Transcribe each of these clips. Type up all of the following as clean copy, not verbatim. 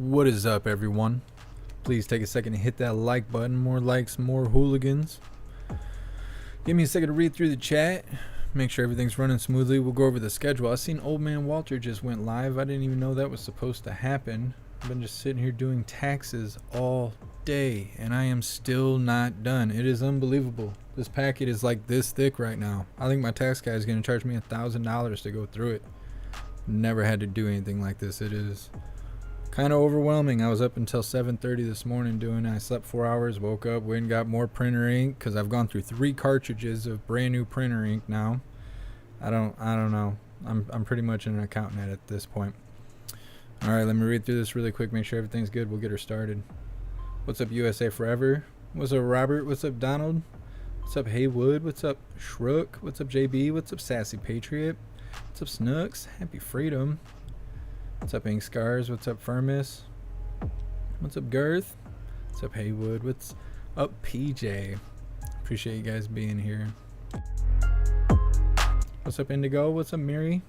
What is up, everyone? Please take a second to hit that like button. More likes, more hooligans. Give me a second to read through the chat. Make sure everything's running smoothly. We'll go over the schedule. I seen Old Man Walter just went live. I didn't even know that was supposed to happen. I've been just sitting here doing taxes all day, and I am still not done. It is unbelievable. This packet is like this thick right now. I think my tax guy is going to charge me $1,000 to go through it. Never had to do anything like this. It is kind of overwhelming. I was up until 7:30 this morning doing it. I slept 4 hours, woke up, went and got more printer ink because I've gone through 3 cartridges of brand new printer ink now. I don't know. I'm pretty much an accountant at this point. All right, let me read through this really quick, make sure everything's good. We'll get her started. What's up, USA Forever? What's up, Robert? What's up, Donald? What's up, Haywood? What's up, Shrook? What's up, JB? What's up, Sassy Patriot? What's up, Snooks? Happy Freedom. What's up, Ink Scars? What's up, Firmus? What's up, Girth? What's up, Haywood? What's up, PJ? Appreciate you guys being here. What's up, Indigo? What's up, Miri?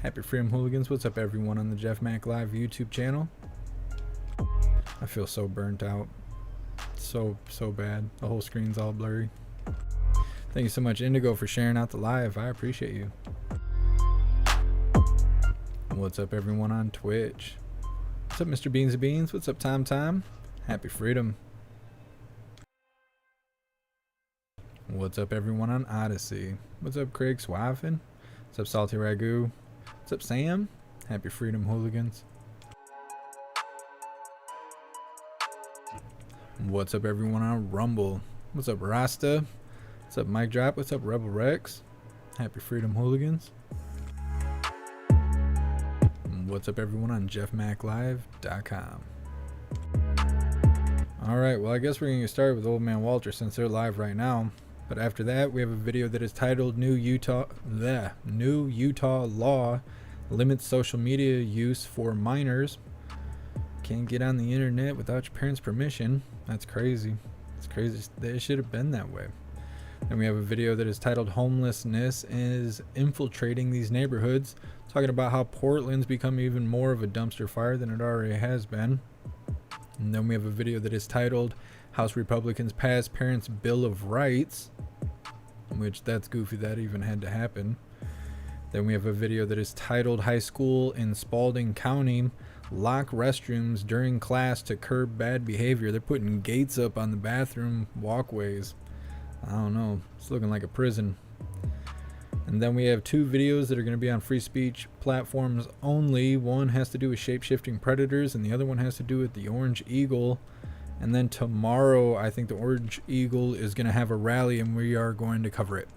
Happy Freedom Hooligans. What's up, everyone on the JeffMAC Live YouTube channel? I feel so burnt out. So bad. The whole screen's all blurry. Thank you so much, Indigo, for sharing out the live. I appreciate you. What's up, everyone on Twitch? What's up, Mr. Beans and Beans? What's up, Tom? Happy Freedom. What's up, everyone on Odyssey? What's up, Craig Swaffin? What's up, Salty Ragu? What's up, Sam? Happy Freedom Hooligans. What's up, everyone on Rumble? What's up, Rasta? What's up, Mike Drop? What's up, Rebel Rex? Happy Freedom Hooligans. What's up, everyone on JeffMacLive.com. Alright, well, I guess we're going to get started with Old Man Walter since they're live right now. But after that, we have a video that is titled New Utah Law Limits Social Media Use for Minors. Can't get on the internet without your parents' permission. That's crazy. It's crazy. It should have been that way. Then we have a video that is titled Homelessness is Infiltrating These Neighborhoods, talking about how Portland's become even more of a dumpster fire than it already has been. And then we have a video that is titled House Republicans Pass Parents' Bill of Rights, which that's goofy that even had to happen. Then we have a video that is titled High School in Spalding County Lock Restrooms During Class to Curb Bad Behavior. They're putting gates up on the bathroom walkways. I don't know. It's looking like a prison. And then we have 2 videos that are going to be on free speech platforms only. One has to do with shape-shifting predators, and the other one has to do with the Orange Eagle. And then tomorrow, I think the Orange Eagle is going to have a rally, and we are going to cover it.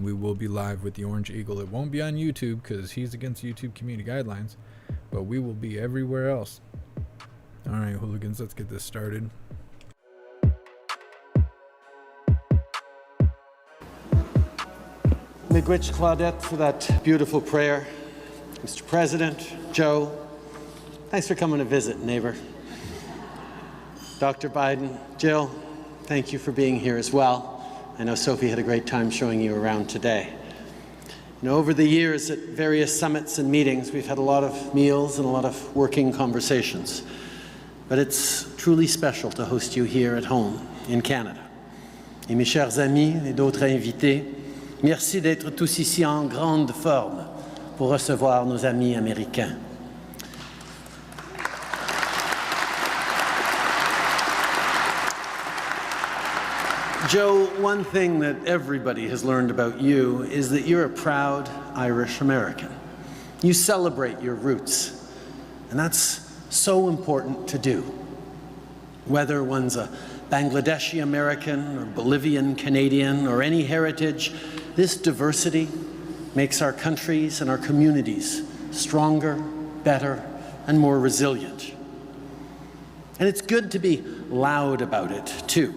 We will be live with the Orange Eagle. It won't be on YouTube because he's against YouTube community guidelines, but we will be everywhere else. All right, hooligans, let's get this started. Miigwech Claudette for that beautiful prayer. Mr. President, Joe, thanks for coming to visit, neighbor. Dr. Biden, Jill, thank you for being here as well. I know Sophie had a great time showing you around today. You know, over the years at various summits and meetings, we've had a lot of meals and a lot of working conversations. But it's truly special to host you here at home in Canada. Et mes chers amis et d'autres invités, merci d'être tous ici en grande forme pour recevoir nos amis américains. Joe, one thing that everybody has learned about you is that you're a proud Irish American. You celebrate your roots, and that's so important to do. Whether one's a Bangladeshi American or Bolivian Canadian or any heritage, this diversity makes our countries and our communities stronger, better, and more resilient. And it's good to be loud about it, too,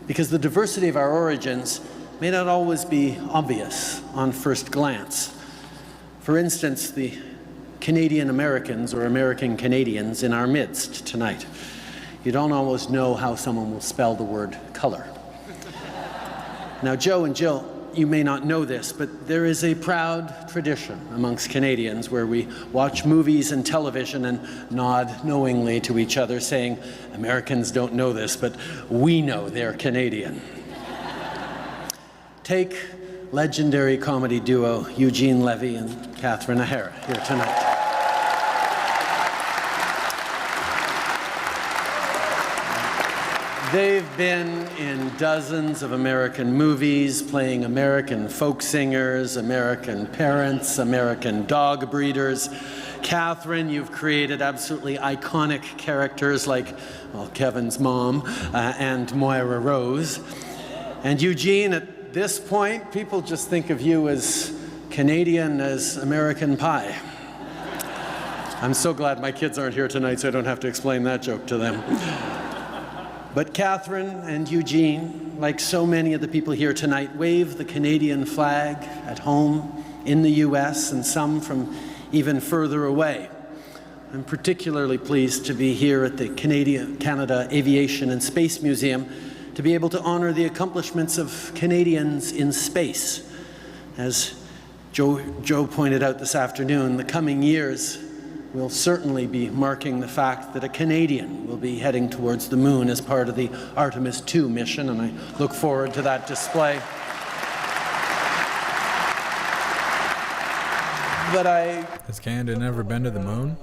because the diversity of our origins may not always be obvious on first glance. For instance, the Canadian Americans or American Canadians in our midst tonight. You don't always know how someone will spell the word color. Now, Joe and Jill, you may not know this, but there is a proud tradition amongst Canadians where we watch movies and television and nod knowingly to each other, saying, Americans don't know this, but we know they're Canadian. Take legendary comedy duo Eugene Levy and Catherine O'Hara here tonight. They've been in dozens of American movies, playing American folk singers, American parents, American dog breeders. Catherine, you've created absolutely iconic characters like, well, Kevin's mom and Moira Rose. And Eugene, at this point, people just think of you as Canadian as American Pie. I'm so glad my kids aren't here tonight so I don't have to explain that joke to them. But Catherine and Eugene, like so many of the people here tonight, wave the Canadian flag at home, in the US, and some from even further away. I'm particularly pleased to be here at the Canada Aviation and Space Museum to be able to honor the accomplishments of Canadians in space. As Joe pointed out this afternoon, the coming years will certainly be marking the fact that a Canadian will be heading towards the moon as part of the Artemis II mission, and I look forward to that display. But Has Canada never been to the moon?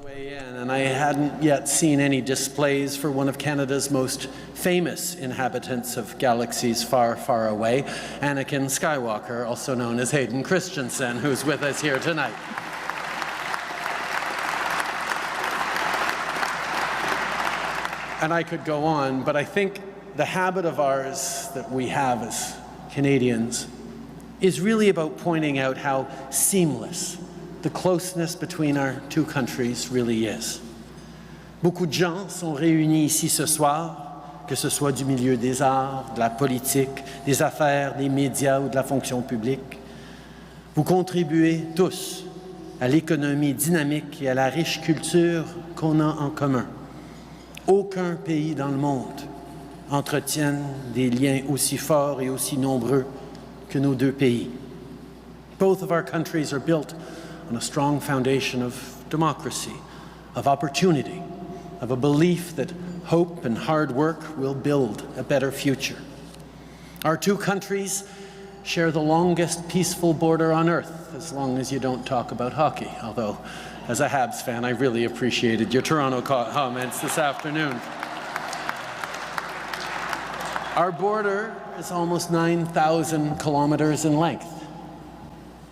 And I hadn't yet seen any displays for one of Canada's most famous inhabitants of galaxies far, far away, Anakin Skywalker, also known as Hayden Christensen, who's with us here tonight. And I could go on, but I think the habit of ours that we have as Canadians is really about pointing out how seamless the closeness between our two countries really is. Beaucoup de gens sont réunis ici ce soir, que ce soit du milieu des arts, de la politique, des affaires, des médias ou de la fonction publique. Vous contribuez tous à l'économie dynamique et à la riche culture qu'on a en commun. Aucun pays dans le monde entretient des liens aussi forts et aussi nombreux que nos deux pays. Both of our countries are built on a strong foundation of democracy, of opportunity, of a belief that hope and hard work will build a better future. Our two countries share the longest peaceful border on earth, as long as you don't talk about hockey, although as a Habs fan, I really appreciated your Toronto comments this afternoon. Our border is almost 9,000 kilometers in length.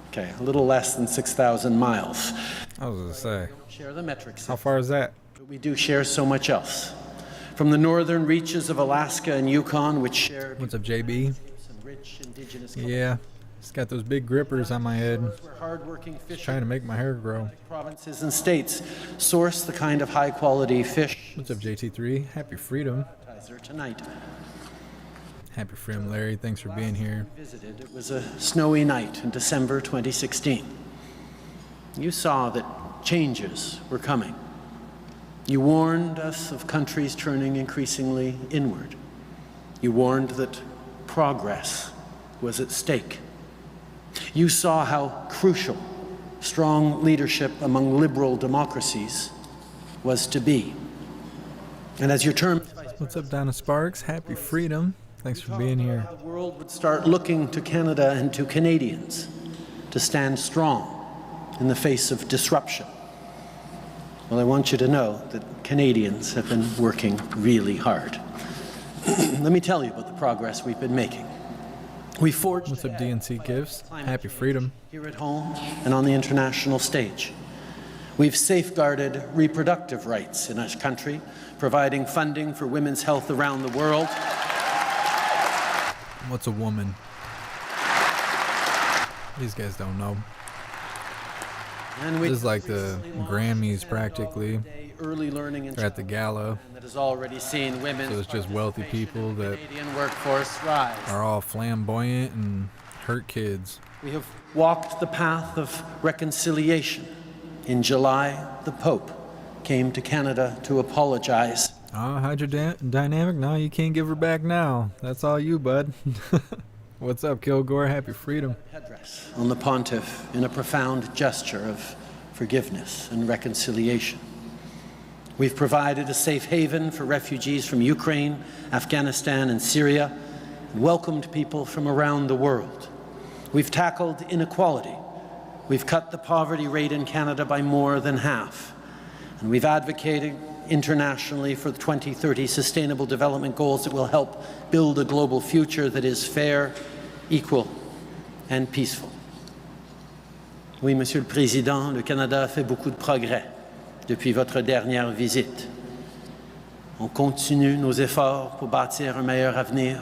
Okay, a little less than 6,000 miles. I was gonna say, Share the metrics. how far is that? But we do share so much else. From the northern reaches of Alaska and Yukon, which share What's up, JB? some rich indigenous Yeah, it's got those big grippers on my head. where hardworking Trying to make my hair grow. provinces and states source the kind of high-quality fish What's up, JT3? Happy Freedom. tonight. Happy Freedom, Larry. Thanks for being here. Visited. It was a snowy night in December 2016. You saw that changes were coming. You warned us of countries turning increasingly inward. You warned that progress was at stake. You saw how crucial strong leadership among liberal democracies was to be. And as your term, What's up, Donna Sparks? Happy Freedom. Thanks for being here. the world would start looking to Canada and to Canadians to stand strong in the face of disruption. Well, I want you to know that Canadians have been working really hard. Let me tell you about the progress we've been making. We forged What's up, ahead DNC Gifts? Happy Freedom. here at home and on the international stage. We've safeguarded reproductive rights in our country, providing funding for women's health around the world. What's a woman? These guys don't know. And This is like the Grammys practically. Early learning and They're at the gala, that has already seen women so it's just wealthy people that Canadian workforce rise. are all flamboyant and hurt kids. We have walked the path of reconciliation. In July, the Pope came to Canada to apologize. Oh, hydrodynamic? No, you can't give her back now. That's all you, bud. What's up, Kilgore? Happy freedom. Headdress on the pontiff in a profound gesture of forgiveness and reconciliation. We've provided a safe haven for refugees from Ukraine, Afghanistan, and Syria, and welcomed people from around the world. We've tackled inequality. We've cut the poverty rate in Canada by more than half. And we've advocated internationally for the 2030 Sustainable Development Goals that will help build a global future that is fair, equal, and peaceful. Oui, Monsieur le Président, le Canada a fait beaucoup de progrès depuis votre dernière visite. On continue nos efforts pour bâtir un meilleur avenir,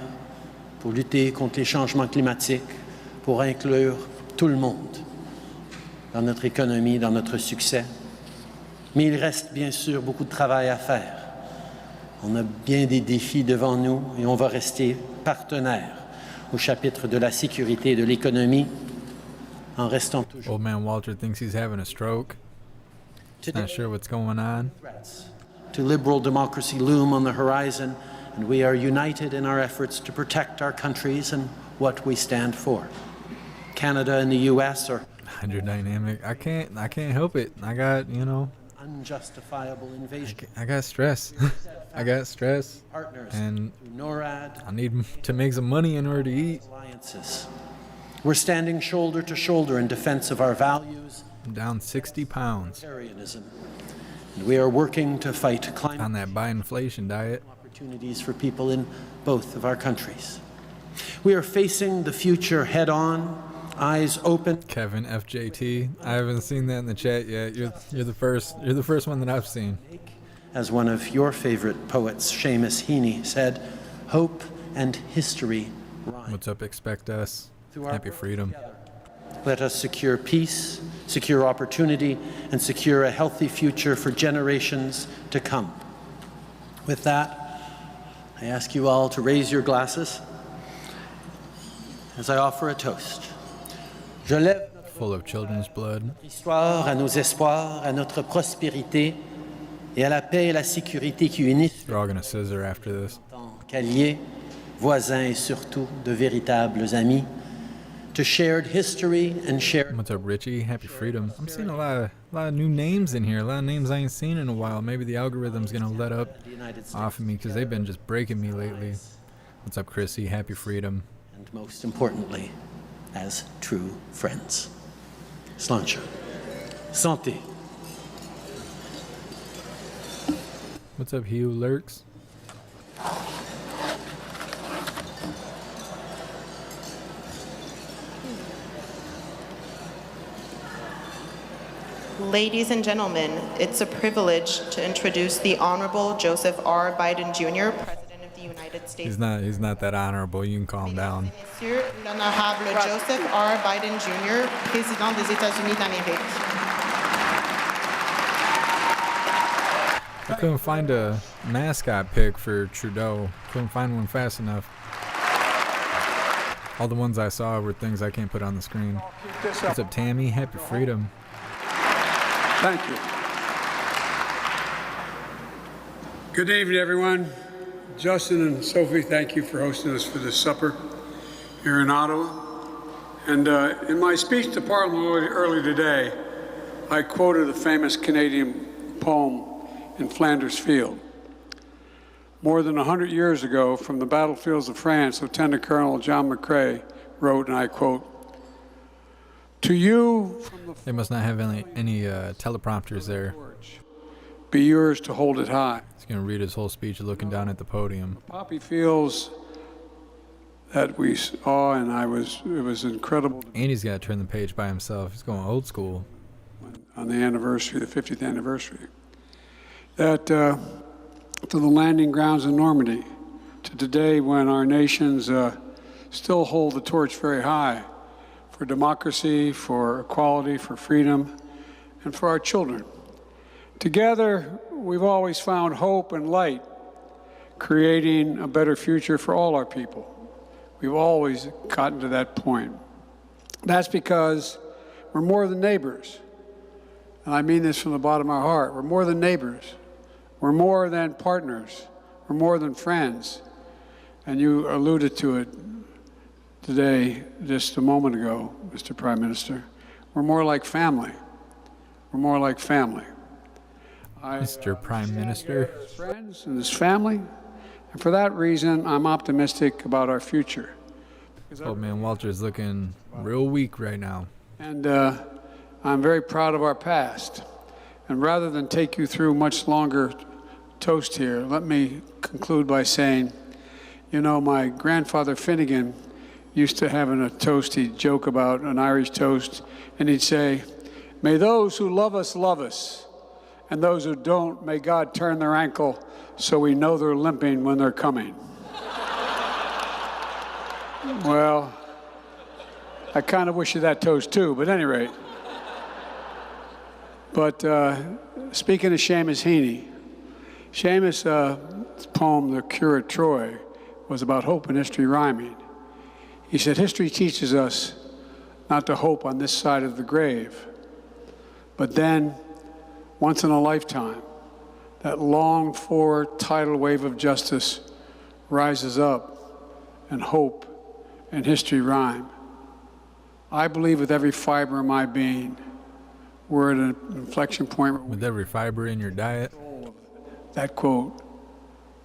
pour lutter contre les changements climatiques, pour inclure tout le monde dans notre économie, dans notre succès. Mais il reste bien sûr beaucoup de travail à faire. On a bien des défis devant nous et on va rester partenaire au chapitre de la sécurité et de l'économie en restant toujours. Old man Walter thinks he's having a stroke. Not sure what's going on. Threats to liberal democracy loom on the horizon, and we are united in our efforts to protect our countries and what we stand for. Canada and the U.S. are Hydrodynamic. I can't help it. I got, unjustifiable invasion. I got stress. I got stress. Partners And through NORAD. I need to make some money in order to eat. Alliances. We're standing shoulder to shoulder in defense of our values. I'm down 60 pounds Vegetarianism. And we are working to fight climate on that Biden-inflation diet. opportunities for people in both of our countries. We are facing the future head-on, eyes open. Kevin FJT. I haven't seen that in the chat yet. You're the first one that I've seen. As one of your favorite poets, Seamus Heaney, said, hope and history rhyme. What's up, expect us? Through our Happy work freedom. together, let us secure peace, secure opportunity, and secure a healthy future for generations to come. With that, I ask you all to raise your glasses as I offer a toast. Je lève Full of children's blood. notre histoire à nos espoirs, à notre prospérité et à la paix et la sécurité qui unissent They're all gonna scissor after this. tant qu'alliés, voisins et surtout de véritables amis, to shared history and shared What's up, Richie? Happy freedom. I'm seeing a lot of new names in here. A lot of names I ain't seen in a while. Maybe the algorithm's gonna let up the United States off of me because they've been just breaking me lately. What's up, Chrissy? Happy freedom. and most importantly, as true friends. Sláinte. Santé. What's up, Hugh Lurks? Ladies and gentlemen, it's a privilege to introduce the Honorable Joseph R. Biden Jr., President of the United States. He's not that honorable. You can calm down. Monsieur l'Honorable Joseph R. Biden Jr., Président des États-Unis d'Amérique. I couldn't find a mascot pic for Trudeau. Couldn't find one fast enough. All the ones I saw were things I can't put on the screen. What's up, Tammy? Happy freedom. Thank you. Good evening, everyone. Justin and Sophie, thank you for hosting us for this supper here in Ottawa. And in my speech to Parliament early today, I quoted a famous Canadian poem in Flanders Field. More than 100 years ago, from the battlefields of France, Lieutenant Colonel John McCrae wrote, and I quote, "To you from the They must not have any teleprompters there. be yours to hold it high. He's gonna read his whole speech looking down at the podium. Poppy fields that we saw, and it was incredible And he's got to turn the page by himself. He's going old school. on the anniversary, the 50th anniversary, that to the landing grounds in Normandy, to today when our nations still hold the torch very high for democracy, for equality, for freedom, and for our children. Together, we've always found hope and light, creating a better future for all our people. We've always gotten to that point. That's because we're more than neighbors. And I mean this from the bottom of our heart. We're more than neighbors. We're more than partners. We're more than friends. And you alluded to it, today, just a moment ago, Mr. Prime Minister. We're more like family. We're more like family. Mr. Prime Minister. Friends and his family, and for that reason, I'm optimistic about our future. Old man Walter's looking real weak right now. And I'm very proud of our past. And rather than take you through much longer toast here, let me conclude by saying, you know, my grandfather Finnegan used to have in a toast, he'd joke about an Irish toast, and he'd say, "May those who love us, and those who don't, may God turn their ankle so we know they're limping when they're coming." Well, I kind of wish you that toast too, but at any rate. But speaking of Seamus Heaney, Seamus' poem, The Cure at Troy, was about hope and history rhyming. He said, history teaches us not to hope on this side of the grave, but then, once in a lifetime, that longed-for tidal wave of justice rises up, and hope and history rhyme. I believe with every fiber of my being, we're at an inflection point. With every fiber in your diet. That quote,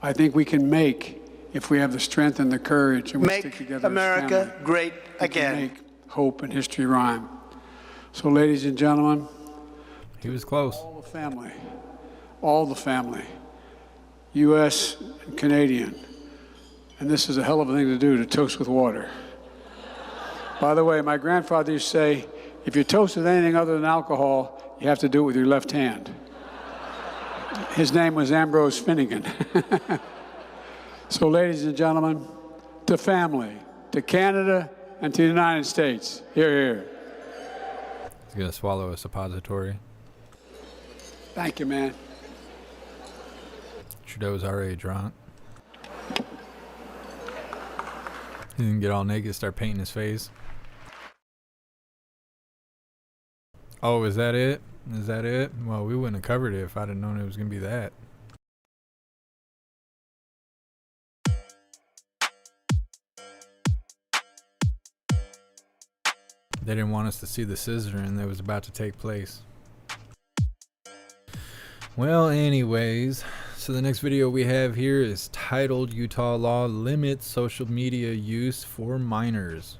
I think we can make, if we have the strength and the courage, and we stick together. Make America great again. Make hope and history rhyme. So, ladies and gentlemen, he was close. All the family, U.S. and Canadian, and this is a hell of a thing to do, to toast with water. By the way, my grandfather used to say, if you toast with anything other than alcohol, you have to do it with your left hand. His name was Ambrose Finnegan. So, ladies and gentlemen, to family, to Canada, and to the United States, hear, hear. He's going to swallow a suppository. Thank you, man. Trudeau's already drunk. He didn't get all naked, start painting his face. Oh, is that it? Is that it? Well, we wouldn't have covered it if I'd have known it was going to be that. They didn't want us to see the scissoring that was about to take place. Well, anyways, so the next video we have here is titled Utah Law Limits Social Media Use for Minors.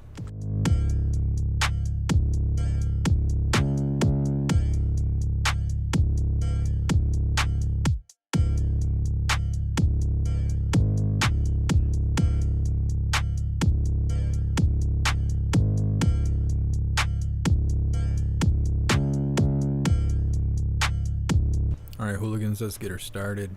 Alright, hooligans, let's get her started.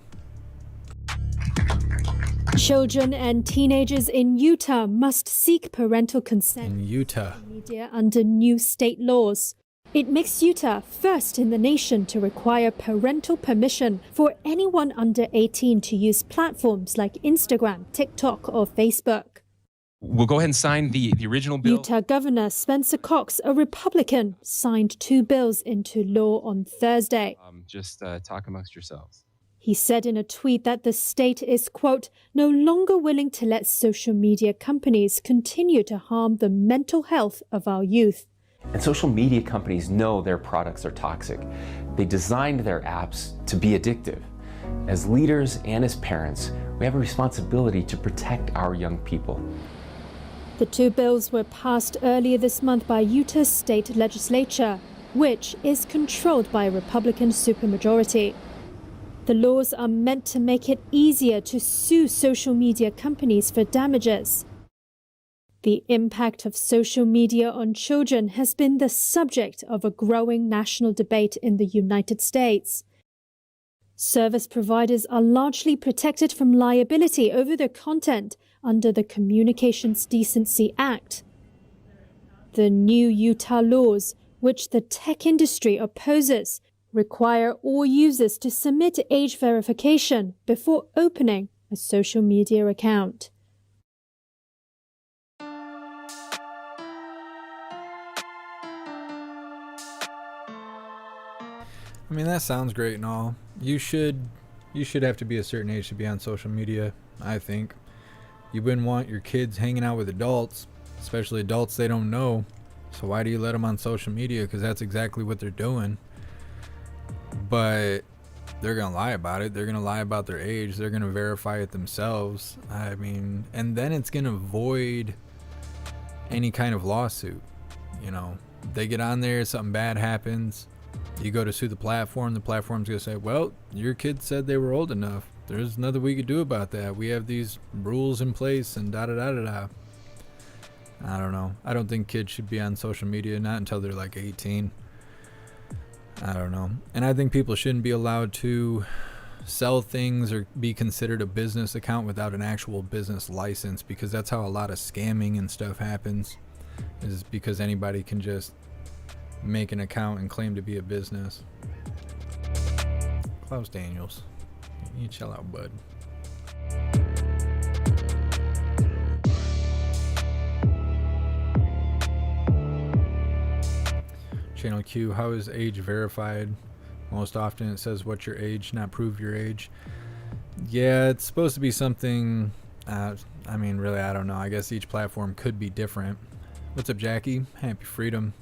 Children and teenagers in Utah must seek parental consent In Utah. for media under new state laws. It makes Utah first in the nation to require parental permission for anyone under 18 to use platforms like Instagram, TikTok, or Facebook. We'll go ahead and sign the original bill. Utah Governor Spencer Cox, a Republican, signed 2 bills into law on Thursday. Just talk amongst yourselves. He said in a tweet that the state is, quote, no longer willing to let social media companies continue to harm the mental health of our youth. And social media companies know their products are toxic. They designed their apps to be addictive. As leaders and as parents, we have a responsibility to protect our young people. The 2 bills were passed earlier this month by Utah's state legislature, which is controlled by a Republican supermajority. The laws are meant to make it easier to sue social media companies for damages. The impact of social media on children has been the subject of a growing national debate in the United States. Service providers are largely protected from liability over their content under the Communications Decency Act. The new Utah laws, which the tech industry opposes, require all users to submit age verification before opening a social media account. I mean, that sounds great and all. You should have to be a certain age to be on social media, I think. You wouldn't want your kids hanging out with adults especially adults they don't know. So why do you let them on social media? Because that's exactly what they're doing. But they're gonna lie about it. They're gonna lie about their age. They're gonna verify it themselves. I mean, and then it's gonna void any kind of lawsuit. You know, they get on there, something bad happens, you go to sue the platform's gonna say, well, your kid said they were old enough. There's nothing we could do about that. We have these rules in place and da da da da da. I don't know. I don't think kids should be on social media, not until they're like 18. I don't know. And I think people shouldn't be allowed to sell things or be considered a business account without an actual business license, because that's how a lot of scamming and stuff happens, is because anybody can just make an account and claim to be a business. Klaus Daniels, you chill out, bud. Channel Q, how is age verified? Most often it says what's your age, not prove your age. Yeah, it's supposed to be something, I mean, really, I don't know. I guess each platform could be different. What's up, Jacqui? Happy freedom.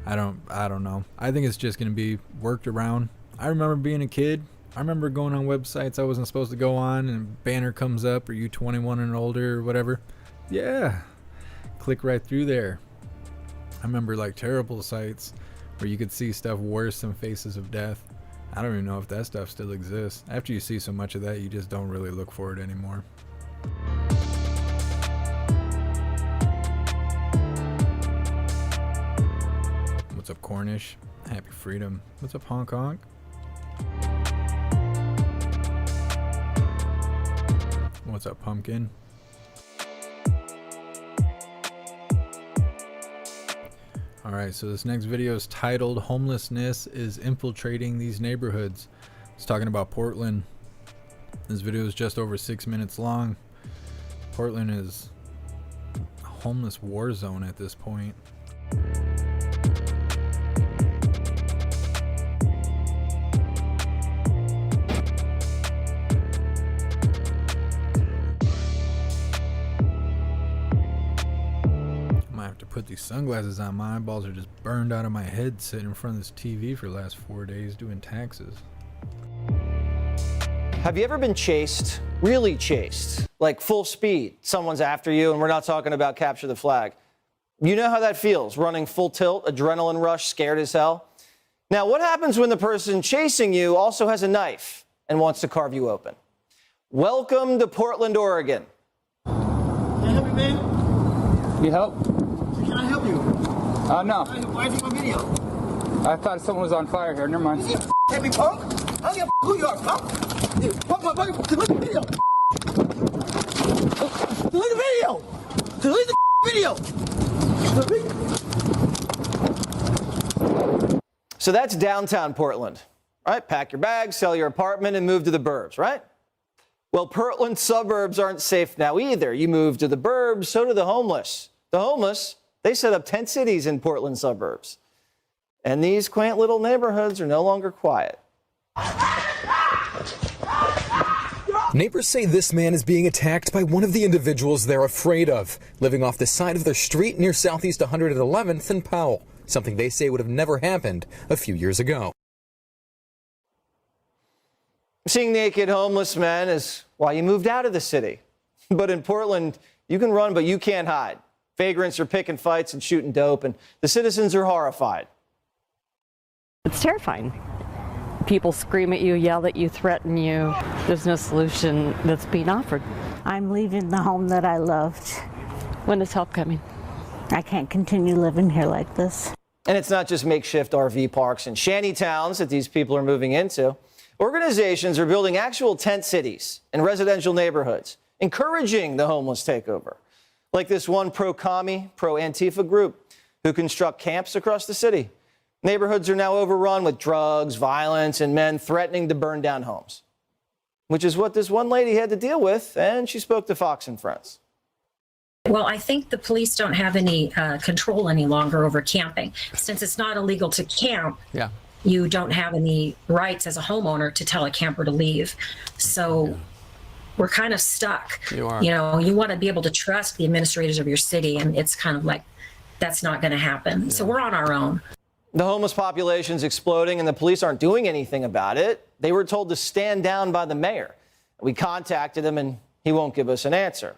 I don't know. I think it's just going to be worked around. I remember being a kid. I remember going on websites I wasn't supposed to go on, and a banner comes up, are you 21 and older or whatever? Yeah. Click right through there. I remember like terrible sites where you could see stuff worse than Faces of Death. I don't even know if that stuff still exists. After you see so much of that, you just don't really look for it anymore. What's up, Cornish? Happy freedom. What's up, Hong Kong? What's up, Pumpkin? Alright, so this next video is titled Homelessness is Infiltrating These Neighborhoods. It's talking about Portland. This video is just over 6 minutes long. Portland is a homeless war zone at this point. Put these sunglasses on. My eyeballs are just burned out of my head sitting in front of this TV for the last 4 days doing taxes. Have you ever been chased, really chased, like full speed? Someone's after you, and we're not talking about capture the flag. You know how that feels, running full tilt, adrenaline rush, scared as hell. Now, what happens when the person chasing you also has a knife and wants to carve you open? Welcome to Portland, Oregon. Can I help you, man? You help? Can I help you? No. Why is it on video? I thought someone was on fire here. Never mind. You heavy punk? I don't give a who you are, punk. Dude, look at the video. Delete the video. Delete the video. So that's downtown Portland, right? Pack your bags, sell your apartment, and move to the burbs, right? Well, Portland suburbs aren't safe now either. You move to the burbs, so do the homeless. The homeless, they set up tent cities in Portland suburbs. And these quaint little neighborhoods are no longer quiet. Neighbors say this man is being attacked by one of the individuals they're afraid of, living off the side of their street near Southeast 111th and Powell, something they say would have never happened a few years ago. Seeing naked homeless men is why you moved out of the city. But in Portland, you can run, but you can't hide. Vagrants are picking fights and shooting dope, and the citizens are horrified. It's terrifying. People scream at you, yell at you, threaten you. There's no solution that's being offered. I'm leaving the home that I loved. When is help coming? I can't continue living here like this. And it's not just makeshift RV parks and shanty towns that these people are moving into. Organizations are building actual tent cities in residential neighborhoods, encouraging the homeless takeover. Like this one pro-commie, pro-Antifa group who construct camps across the city. Neighborhoods are now overrun with drugs, violence, and men threatening to burn down homes, which is what this one lady had to deal with, and she spoke to Fox and Friends. Well, I think the police don't have any control any longer over camping. Since it's not illegal to camp, you don't have any rights as a homeowner to tell a camper to leave. So we're kind of stuck. You are. You know, you want to be able to trust the administrators of your city, and it's kind of like that's not going to happen. So we're on our own. The homeless population's exploding and the police aren't doing anything about it. They were told to stand down by the mayor. We contacted him and he won't give us an answer.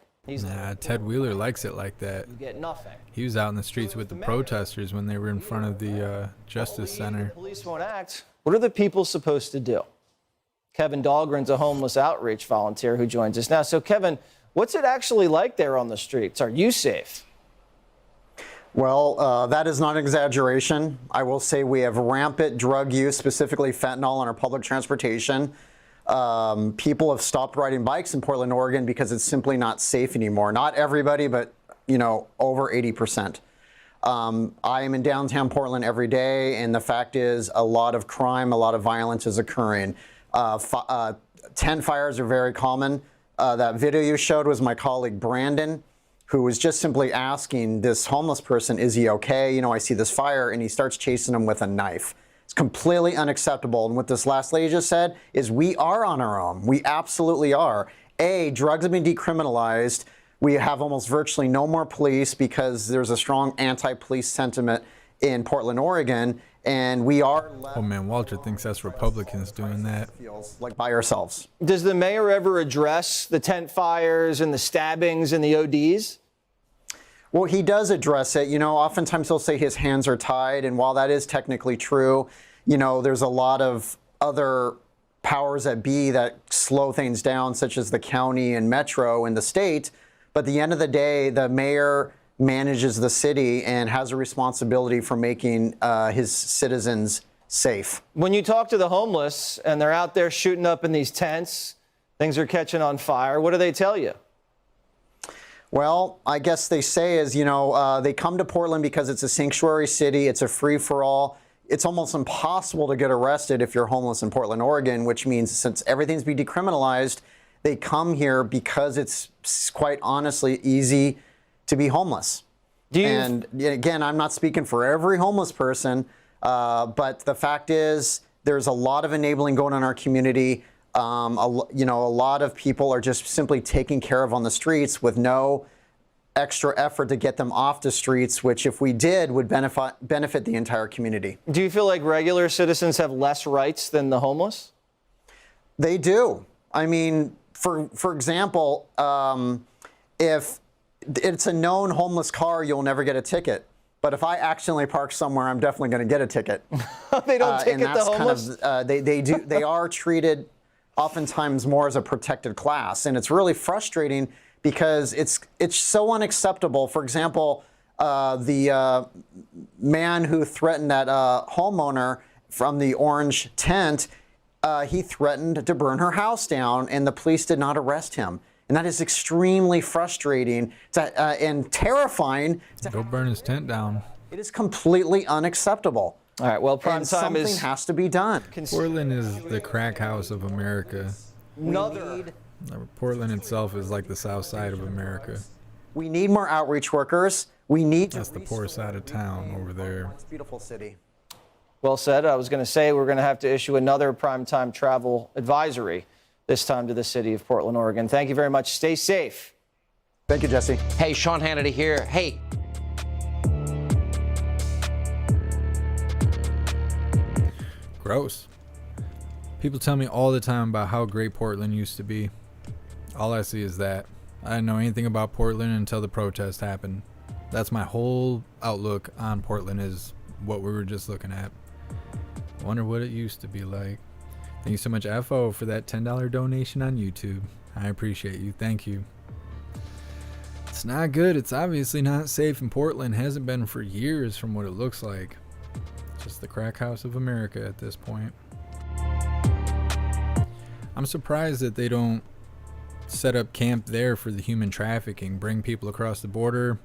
Ted Wheeler likes it like that. You get nothing. He was out in the streets with the protesters when they were in front of the Justice Center. Police won't act. What are the people supposed to do? Kevin Dahlgren's a homeless outreach volunteer who joins us now. So, Kevin, what's it actually like there on the streets? Are you safe? Well, that is not an exaggeration. I will say we have rampant drug use, specifically fentanyl, on our public transportation. People have stopped riding bikes in Portland, Oregon, because it's simply not safe anymore. Not everybody, but, you know, over 80%. I am in downtown Portland every day, and the fact is a lot of crime, a lot of violence is occurring. Tent fires are very common. That video you showed was my colleague Brandon, who was just simply asking this homeless person, is he okay? You know, I see this fire, and he starts chasing him with a knife. It's completely unacceptable. And what this last lady just said is we are on our own. We absolutely are. Drugs have been decriminalized. We have almost virtually no more police because there's a strong anti-police sentiment in Portland, Oregon, and we are left. Oh man, Walter thinks that's Republicans doing that. Feels like by ourselves. Does the mayor ever address the tent fires and the stabbings and the ODs? Well, he does address it. You know, oftentimes he'll say his hands are tied, and while that is technically true, you know, there's a lot of other powers that be that slow things down, such as the county and metro and the state. But at the end of the day, the mayor manages the city and has a responsibility for making his citizens safe. When you talk to the homeless and they're out there shooting up in these tents, things are catching on fire, what do they tell you? Well, I guess they say is, you know, they come to Portland because it's a sanctuary city. It's a free-for-all. It's almost impossible to get arrested if you're homeless in Portland, Oregon, which means since everything's been decriminalized, they come here because it's quite honestly easy to be homeless. And again, I'm not speaking for every homeless person, but the fact is there's a lot of enabling going on in our community. You know, a lot of people are just simply taken care of on the streets with no extra effort to get them off the streets, which if we did would benefit the entire community. Do you feel like regular citizens have less rights than the homeless? They do. I mean, for example, if it's a known homeless car, you'll never get a ticket. But if I accidentally park somewhere, I'm definitely going to get a ticket. They don't ticket the homeless? They are treated oftentimes more as a protected class. And it's really frustrating because it's so unacceptable. For example, the man who threatened that homeowner from the orange tent, he threatened to burn her house down, and the police did not arrest him. And that is extremely frustrating and terrifying. Go burn his tent down. It is completely unacceptable. All right, well, prime time something has to be done. Portland is the crack house of America. Portland itself is like the south side of America. We need more outreach workers. We need That's the poor side of town over there. It's a beautiful city. Well said. I was going to say we're going to have to issue another primetime travel advisory, this time to the city of Portland, Oregon. Thank you very much. Stay safe. Thank you, Jesse. Hey, Sean Hannity here. Hey. Gross. People tell me all the time about how great Portland used to be. All I see is that. I didn't know anything about Portland until the protest happened. That's my whole outlook on Portland, is what we were just looking at. Wonder what it used to be like. Thank you so much, FO, for that $10 donation on YouTube. I appreciate you. Thank you. It's not good. It's obviously not safe in Portland. Hasn't been for years from what it looks like. It's just the crack house of America at this point. I'm surprised that they don't set up camp there for the human trafficking. Bring people across the border,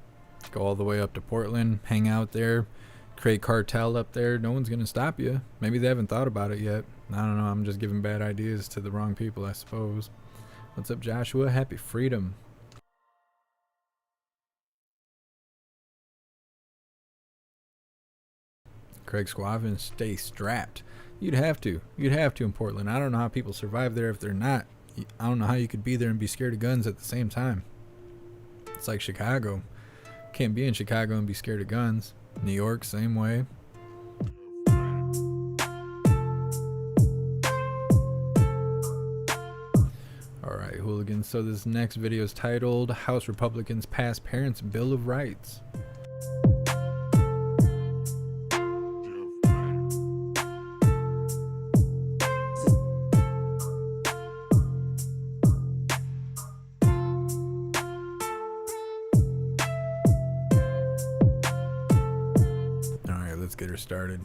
go all the way up to Portland, hang out there, create cartel up there. No one's going to stop you. Maybe they haven't thought about it yet. I don't know. I'm just giving bad ideas to the wrong people, I suppose. What's up, Joshua? Happy freedom. Craig Squavin, stay strapped. You'd have to. You'd have to in Portland. I don't know how people survive there if they're not I don't know how you could be there and be scared of guns at the same time. It's like Chicago. Can't be in Chicago and be scared of guns. New York, same way. Alright, hooligans. So this next video is titled House Republicans Pass Parents' Bill of Rights. Let's get her started.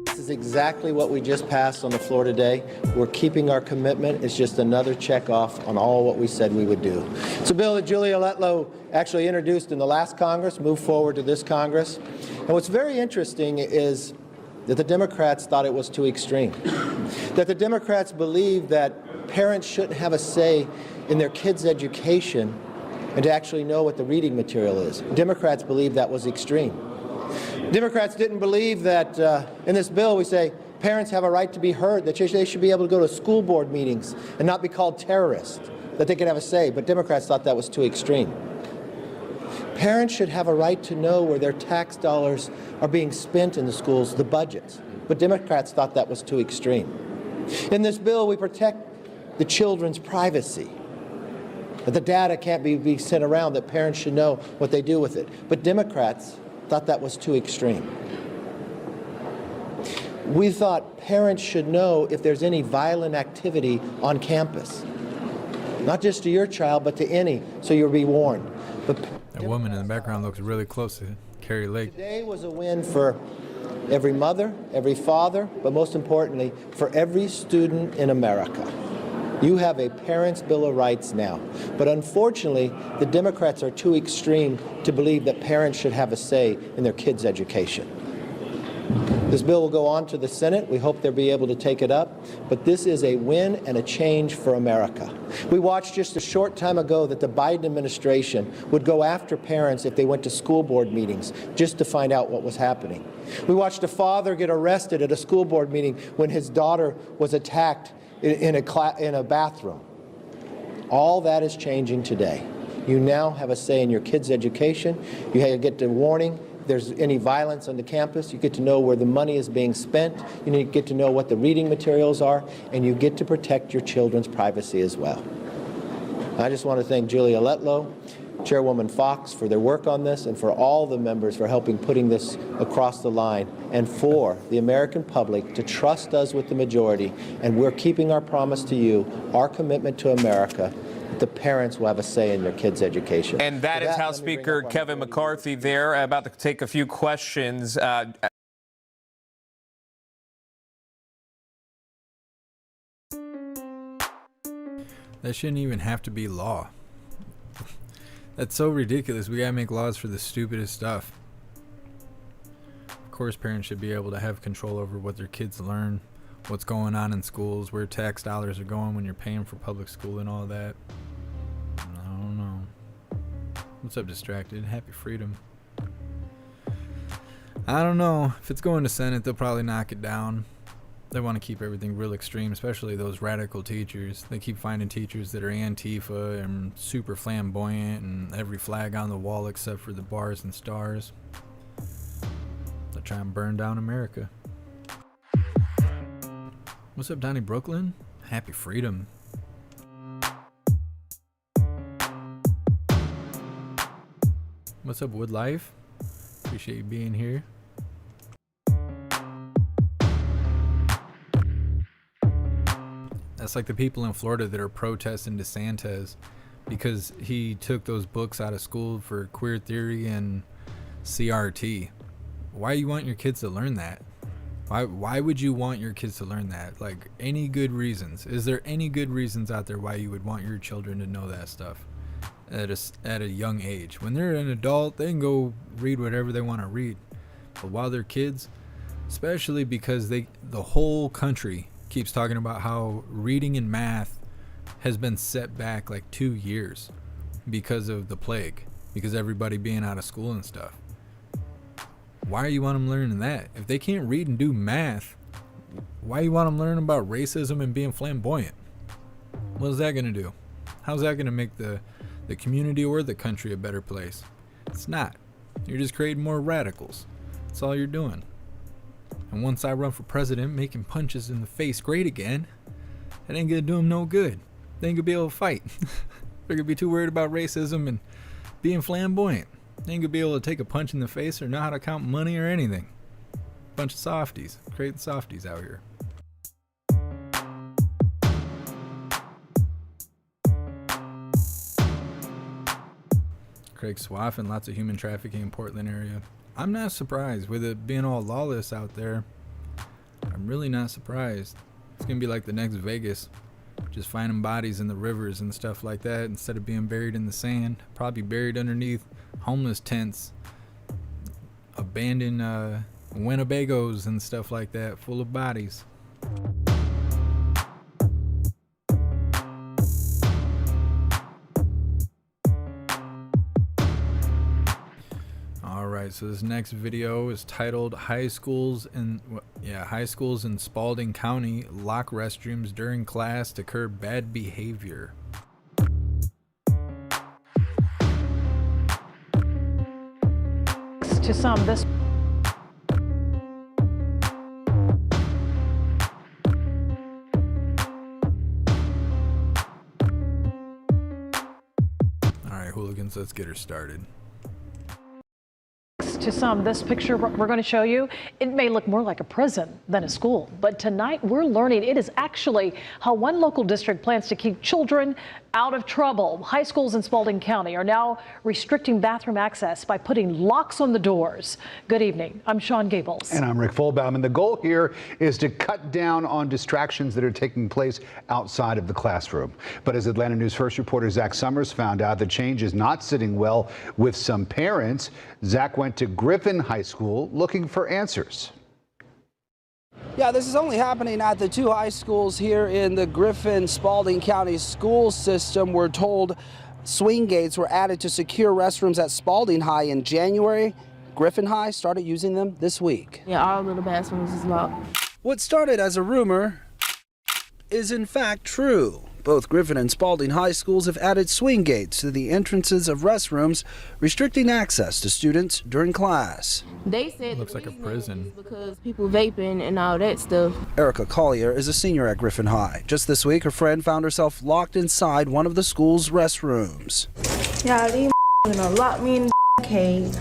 This is exactly what we just passed on the floor today. We're keeping our commitment. It's just another check off on all what we said we would do. It's a bill that Julia Letlow actually introduced in the last Congress, moved forward to this Congress. And what's very interesting is that the Democrats thought it was too extreme. That the Democrats believe that parents shouldn't have a say in their kids' education and to actually know what the reading material is. Democrats believe that was extreme. Democrats didn't believe that in this bill we say parents have a right to be heard, that they should be able to go to school board meetings and not be called terrorists, that they could have a say, but Democrats thought that was too extreme. Parents should have a right to know where their tax dollars are being spent in the schools, the budgets, but Democrats thought that was too extreme. In this bill we protect the children's privacy, that the data can't be sent around, that parents should know what they do with it, but Democrats thought that was too extreme. We thought parents should know if there's any violent activity on campus. Not just to your child, but to any, so you'll be warned. But that woman in the background looks really close to Carrie Lake. Today was a win for every mother, every father, but most importantly, for every student in America. You have a parent's Bill of Rights now. But unfortunately, the Democrats are too extreme to believe that parents should have a say in their kids' education. This bill will go on to the Senate. We hope they'll be able to take it up. But this is a win and a change for America. We watched just a short time ago that the Biden administration would go after parents if they went to school board meetings just to find out what was happening. We watched a father get arrested at a school board meeting when his daughter was attacked in a bathroom. All that is changing today. You now have a say in your kids' education. You get the warning. If there's any violence on the campus, you get to know where the money is being spent. You get to know what the reading materials are, and you get to protect your children's privacy as well. I just want to thank Julia Letlow, Chairwoman Fox for their work on this, and for all the members for helping putting this across the line, and for the American public to trust us with the majority. And we're keeping our promise to you, our commitment to America, that the parents will have a say in their kids' education. And that is House Speaker Kevin McCarthy there, about to take a few questions. That shouldn't even have to be law. That's so ridiculous. We gotta make laws for the stupidest stuff. Of course, parents should be able to have control over what their kids learn, what's going on in schools, where tax dollars are going when you're paying for public school and all that. I don't know. What's up, Distracted? Happy freedom. I don't know. If it's going to Senate, they'll probably knock it down. They want to keep everything real extreme, especially those radical teachers. They keep finding teachers that are Antifa and super flamboyant and every flag on the wall except for the bars and stars. They're trying to burn down America. What's up, Donnie Brooklyn? Happy freedom. What's up, Wood Life? Appreciate you being here. That's like the people in Florida that are protesting DeSantis because he took those books out of school for queer theory and CRT. Why do you want your kids to learn that? Why would you want your kids to learn that? Like, any good reasons? Is there any good reasons out there why you would want your children to know that stuff at a young age? When they're an adult, they can go read whatever they want to read. But while they're kids, especially because the whole country keeps talking about how reading and math has been set back like 2 years because of the plague, because everybody being out of school and stuff. Why do you want them learning that? If they can't read and do math, why do you want them learning about racism and being flamboyant? What is that going to do? How's that going to make the community or the country a better place? It's not. You're just creating more radicals. That's all you're doing. And once I run for president, making punches in the face great again, that ain't going to do them no good. They ain't going to be able to fight. They're going to be too worried about racism and being flamboyant. They ain't going to be able to take a punch in the face or know how to count money or anything. Bunch of softies. Creating softies out here. Craig Swaffin, lots of human trafficking in Portland area. I'm not surprised with it being all lawless out there. I'm really not surprised. It's gonna be like the next Vegas, just finding bodies in the rivers and stuff like that instead of being buried in the sand. Probably buried underneath homeless tents, abandoned Winnebagos and stuff like that, full of bodies. Alright, so this next video is titled High Schools in Spalding County lock restrooms during class to curb bad behavior. To some, this Alright, hooligans, let's get her started. To some, this picture we're going to show you, it may look more like a prison than a school, but tonight we're learning it is actually how one local district plans to keep children out of trouble. High schools in Spalding County are now restricting bathroom access by putting locks on the doors. Good evening. I'm Sean Gables. And I'm Rick Fulbaum. And the goal here is to cut down on distractions that are taking place outside of the classroom. But as Atlanta News First reporter Zach Summers found out, the change is not sitting well with some parents. Zach went to Griffin High School looking for answers. Yeah, this is only happening at the two high schools here in the Griffin Spalding County school system. We're told swing gates were added to secure restrooms at Spalding High in January. Griffin High started using them this week. Yeah, all of the bathrooms is locked. What started as a rumor is in fact true. Both Griffin and Spalding High schools have added swing gates to the entrances of restrooms, restricting access to students during class. They said looks like a prison because people vaping and all that stuff. Erica Collier is a senior at Griffin High. Just this week, her friend found herself locked inside one of the school's restrooms. Yeah, these gonna lock me in the cage.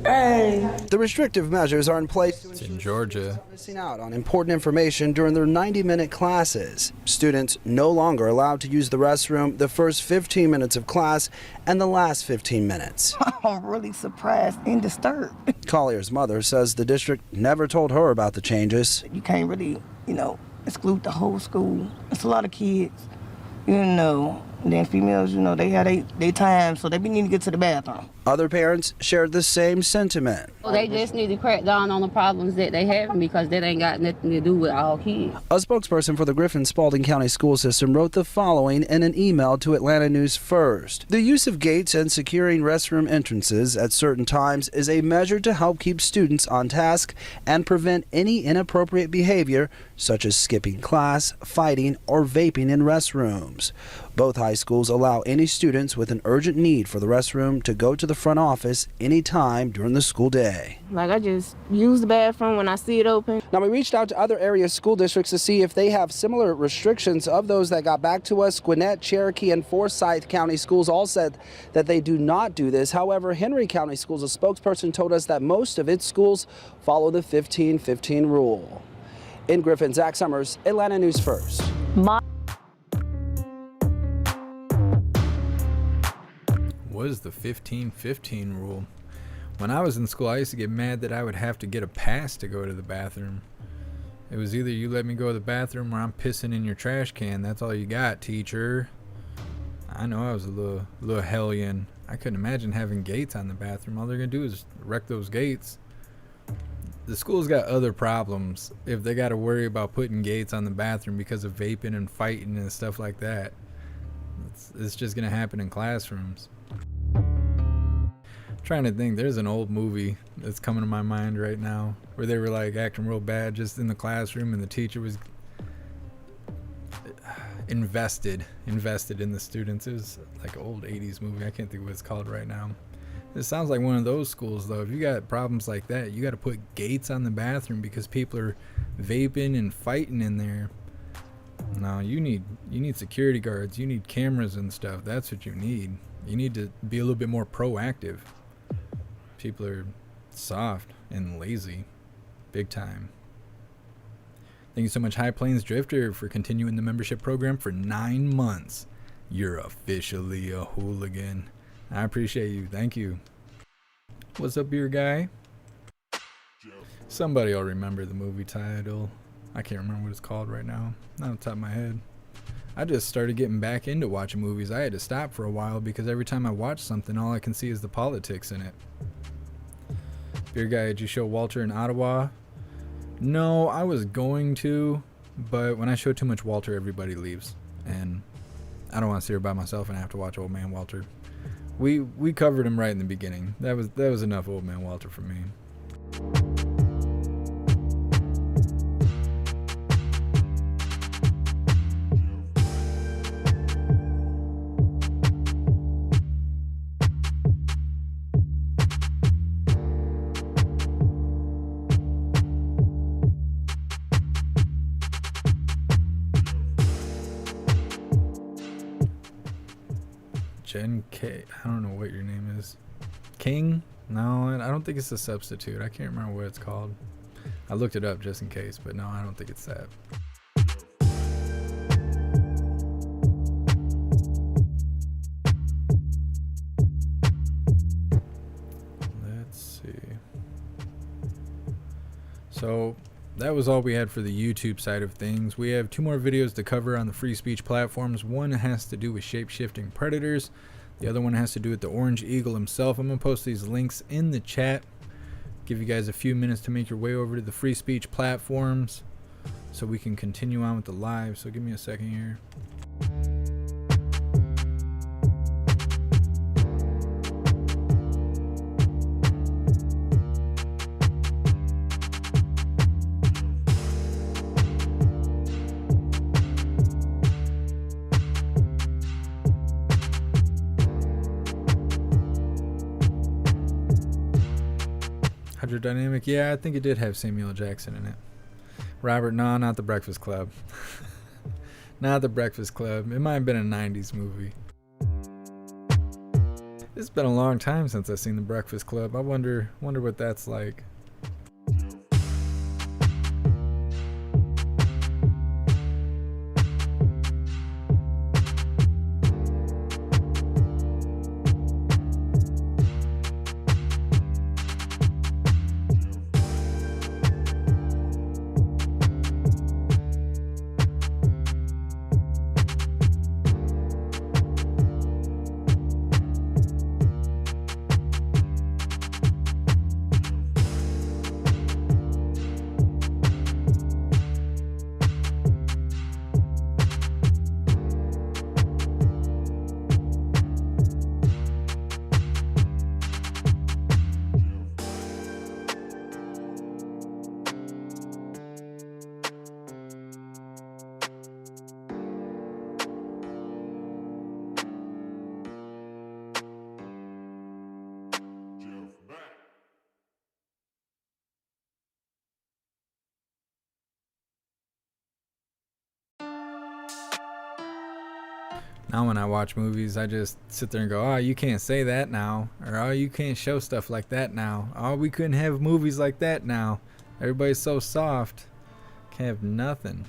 The restrictive measures are in place It's in Georgia. missing out on important information during their 90-minute classes. Students no longer allowed to use the restroom the first 15 minutes of class and the last 15 minutes. I'm really surprised and disturbed. Collier's mother says the district never told her about the changes. You can't really, exclude the whole school. It's a lot of kids, And then females, they have their time, so they need to get to the bathroom. Other parents shared the same sentiment. Well, they just need to crack down on the problems that they have because that ain't got nothing to do with all kids. A spokesperson for the Griffin Spalding County school system wrote the following in an email to Atlanta News First. The use of gates and securing restroom entrances at certain times is a measure to help keep students on task and prevent any inappropriate behavior, such as skipping class, fighting, or vaping in restrooms. Both high schools allow any students with an urgent need for the restroom to go to the front office anytime during the school day. Like, I just use the bathroom when I see it open. Now, we reached out to other area school districts to see if they have similar restrictions. Of those that got back to us, Gwinnett, Cherokee, and Forsyth County schools all said that they do not do this. However, Henry County Schools, a spokesperson, told us that most of its schools follow the 15-15 rule. In Griffin, Zach Summers, Atlanta News First. What is the 15-15 rule? When I was in school, I used to get mad that I would have to get a pass to go to the bathroom. It was either you let me go to the bathroom or I'm pissing in your trash can. That's all you got, teacher. I know I was a little hellion. I couldn't imagine having gates on the bathroom. All they're going to do is wreck those gates. The school's got other problems if they got to worry about putting gates on the bathroom because of vaping and fighting and stuff like that. It's just going to happen in classrooms. Trying to think, there's an old movie that's coming to my mind right now where they were like acting real bad just in the classroom and the teacher was, invested in the students. It was like an old 80s movie. I can't think of what it's called right now. It sounds like one of those schools, though. If you got problems like that, you got to put gates on the bathroom because people are vaping and fighting in there. No, you need security guards. You need cameras and stuff. That's what you need. You need to be a little bit more proactive. People are soft and lazy, big time. Thank you so much, High Plains Drifter, for continuing the membership program for 9 months. You're officially a hooligan. I appreciate you. Thank you. What's up, beer guy? Somebody will remember the movie title. I can't remember what it's called right now. Not on the top of my head. I just started getting back into watching movies. I had to stop for a while because every time I watch something, all I can see is the politics in it. Beer guy, did you show Walter in Ottawa? No, I was going to, but when I show too much Walter, everybody leaves. And I don't want to sit here by myself and have to watch Old Man Walter. We covered him right in the beginning. That was enough Old Man Walter for me. Jen K. I don't know what your name is. King? No, I don't think it's a substitute. I can't remember what it's called. I looked it up just in case, but no, I don't think it's that. Let's see. So that was all we had for the YouTube side of things. We have 2 more videos to cover on the free speech platforms. One has to do with shape-shifting predators. The other one has to do with the Orange Eagle himself. I'm going to post these links in the chat. Give you guys a few minutes to make your way over to the free speech platforms so we can continue on with the live. So give me a second here. Dynamic, yeah, I think it did have Samuel L. Jackson in it. Robert, no, not The Breakfast Club. Not The Breakfast Club. It might have been a 90s movie. It's been a long time since I've seen The Breakfast Club. I wonder what that's like. Now when I watch movies, I just sit there and go, oh, you can't say that now. Or, oh, you can't show stuff like that now. Oh, we couldn't have movies like that now. Everybody's so soft. Can't have nothing.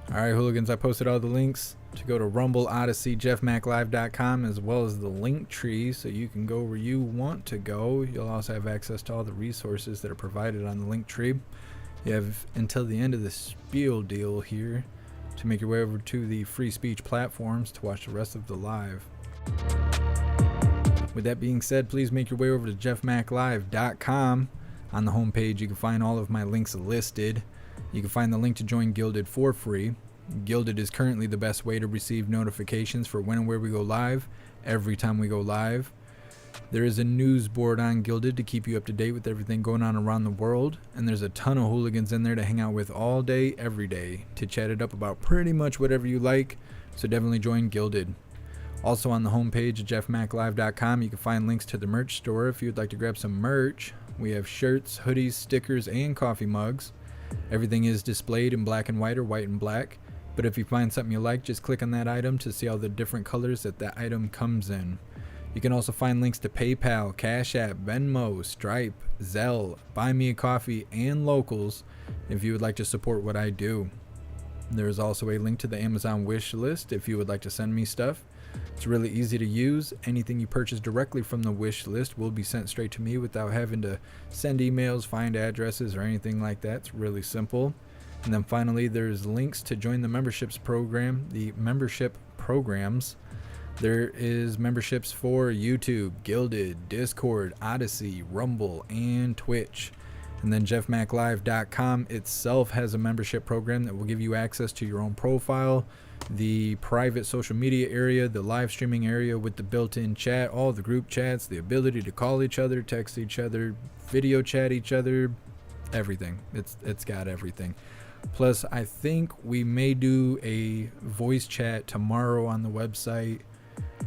Alright, hooligans, I posted all the links to go to Rumble, Odyssey, JeffMacLive.com, as well as the link tree, so you can go where you want to go. You'll also have access to all the resources that are provided on the link tree. You have until the end of the spiel deal here to make your way over to the free speech platforms to watch the rest of the live. With that being said, please make your way over to JeffMacLive.com. On the homepage, you can find all of my links listed. You can find the link to join Gilded for free. Gilded is currently the best way to receive notifications for when and where we go live, every time we go live. There is a news board on Gilded to keep you up to date with everything going on around the world, and there's a ton of hooligans in there to hang out with all day, every day, to chat it up about pretty much whatever you like, so definitely join Gilded. Also on the homepage at JeffMacLive.com, you can find links to the merch store if you'd like to grab some merch. We have shirts, hoodies, stickers, and coffee mugs. Everything is displayed in black and white or white and black, but if you find something you like, just click on that item to see all the different colors that item comes in. You can also find links to PayPal, Cash App, Venmo, Stripe, Zelle, Buy Me a Coffee, and Locals if you would like to support what I do. There is also a link to the Amazon wish list if you would like to send me stuff. It's really easy to use. Anything you purchase directly from the wish list will be sent straight to me without having to send emails, find addresses, or anything like that. It's really simple. And then finally, there's links to join the memberships program, the membership programs. There is memberships for YouTube, Gilded, Discord, Odyssey, Rumble, and Twitch. And then JeffMacLive.com itself has a membership program that will give you access to your own profile, the private social media area, the live streaming area with the built-in chat, all the group chats, the ability to call each other, text each other, video chat each other, everything. It's got everything. Plus, I think we may do a voice chat tomorrow on the website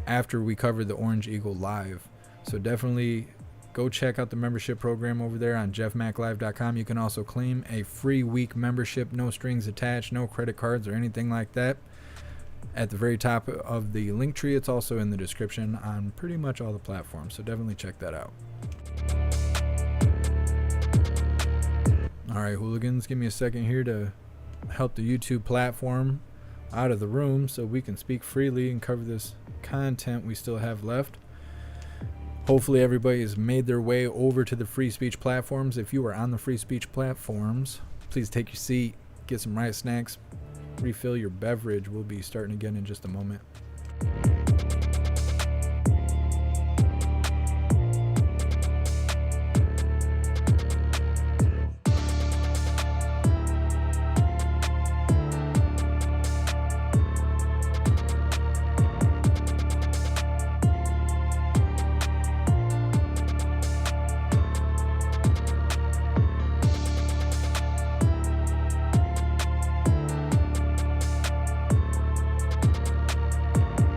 after we cover the Orange Eagle live. So definitely go check out the membership program over there on JeffMacLive.com. You can also claim a free week membership, no strings attached, no credit cards or anything like that. At the very top of the link tree, it's also in the description on pretty much all the platforms. So definitely check that out. All right, hooligans, give me a second here to help the YouTube platform out of the room so we can speak freely and cover this content we still have left. Hopefully everybody has made their way over to the free speech platforms. If you are on the free speech platforms, please take your seat, get some riot snacks, refill your beverage. We'll be starting again in just a moment.